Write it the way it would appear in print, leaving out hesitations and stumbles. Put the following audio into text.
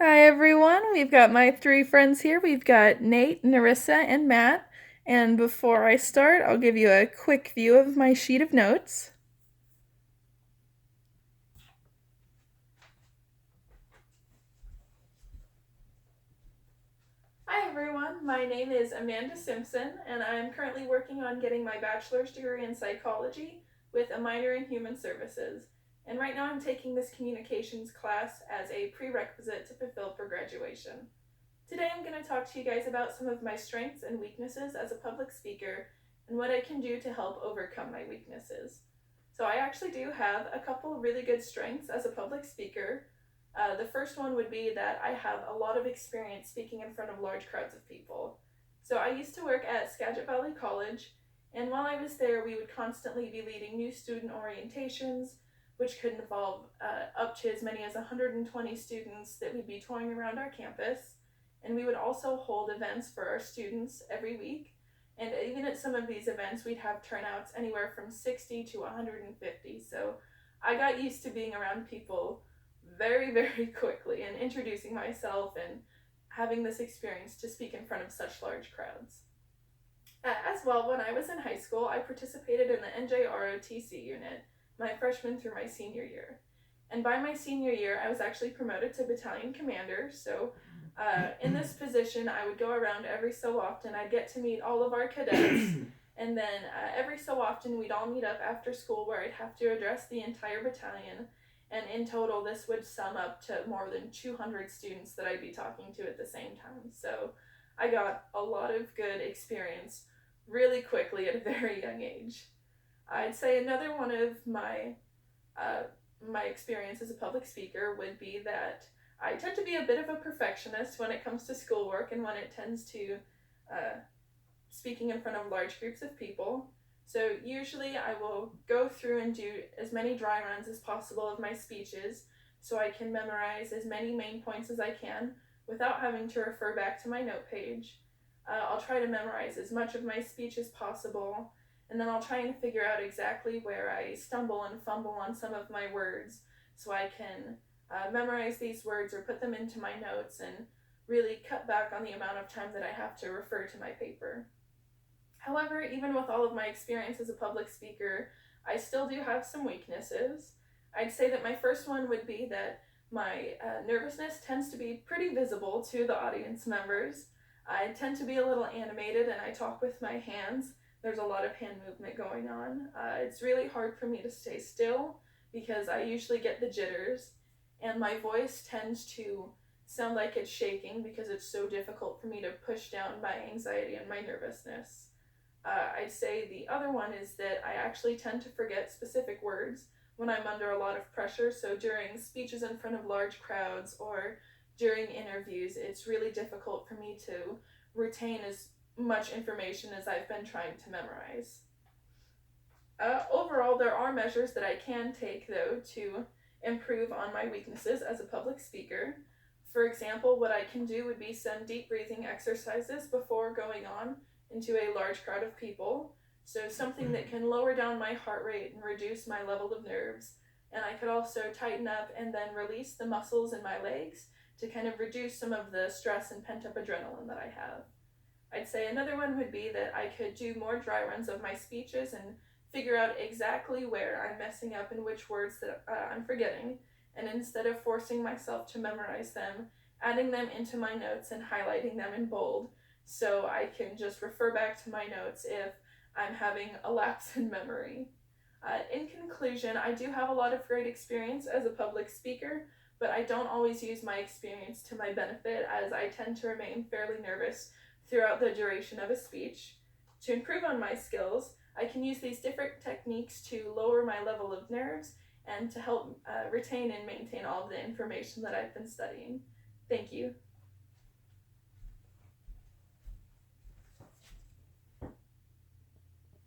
Hi everyone, we've got my three friends here. We've got Nate, Narissa, and Matt. And before I start, I'll give you a quick view of my sheet of notes. Hi everyone, my name is Amanda Simpson, and I'm currently working on getting my bachelor's degree in psychology with a minor in human services. And right now I'm taking this communications class as a prerequisite to fulfill for graduation. Today I'm going to talk to you guys about some of my strengths and weaknesses as a public speaker and what I can do to help overcome my weaknesses. So I actually do have a couple really good strengths as a public speaker. The first one would be that I have a lot of experience speaking in front of large crowds of people. So I used to work at Skagit Valley College, and while I was there, we would constantly be leading new student orientations, which could involve up to as many as 120 students that would be touring around our campus. And we would also hold events for our students every week. And even at some of these events, we'd have turnouts anywhere from 60 to 150. So I got used to being around people very, very quickly and introducing myself and having this experience to speak in front of such large crowds. As well, when I was in high school, I participated in the NJROTC unit my freshman through my senior year. And by my senior year, I was actually promoted to battalion commander. So, in this position, I would go around every so often. I'd get to meet all of our cadets. And then every so often, we'd all meet up after school where I'd have to address the entire battalion. And in total, this would sum up to more than 200 students that I'd be talking to at the same time. So, I got a lot of good experience really quickly at a very young age. I'd say another one of uh, my experience as a public speaker would be that I tend to be a bit of a perfectionist when it comes to schoolwork and when it tends to uh, speaking in front of large groups of people. So usually I will go through and do as many dry runs as possible of my speeches so I can memorize as many main points as I can without having to refer back to my note page. I'll try to memorize as much of my speech as possible, and then I'll try and figure out exactly where I stumble and fumble on some of my words so I can memorize these words or put them into my notes and really cut back on the amount of time that I have to refer to my paper. However, even with all of my experience as a public speaker, I still do have some weaknesses. I'd say that my first one would be that my nervousness tends to be pretty visible to the audience members. I tend to be a little animated and I talk with my hands. There's a lot of hand movement going on. It's really hard for me to stay still because I usually get the jitters, and my voice tends to sound like it's shaking because it's so difficult for me to push down my anxiety and my nervousness. I'd say the other one is that I actually tend to forget specific words when I'm under a lot of pressure. So during speeches in front of large crowds or during interviews, it's really difficult for me to retain as much information as I've been trying to memorize. Overall, there are measures that I can take, though, to improve on my weaknesses as a public speaker. For example, what I can do would be some deep breathing exercises before going on into a large crowd of people. So, something that can lower down my heart rate and reduce my level of nerves. And I could also tighten up and then release the muscles in my legs to kind of reduce some of the stress and pent up adrenaline that I have. I'd say another one would be that I could do more dry runs of my speeches and figure out exactly where I'm messing up and which words that I'm forgetting. And instead of forcing myself to memorize them, adding them into my notes and highlighting them in bold so I can just refer back to my notes if I'm having a lapse in memory. In conclusion, I do have a lot of great experience as a public speaker, but I don't always use my experience to my benefit as I tend to remain fairly nervous throughout the duration of a speech. To improve on my skills, I can use these different techniques to lower my level of nerves and to help retain and maintain all of the information that I've been studying. Thank you.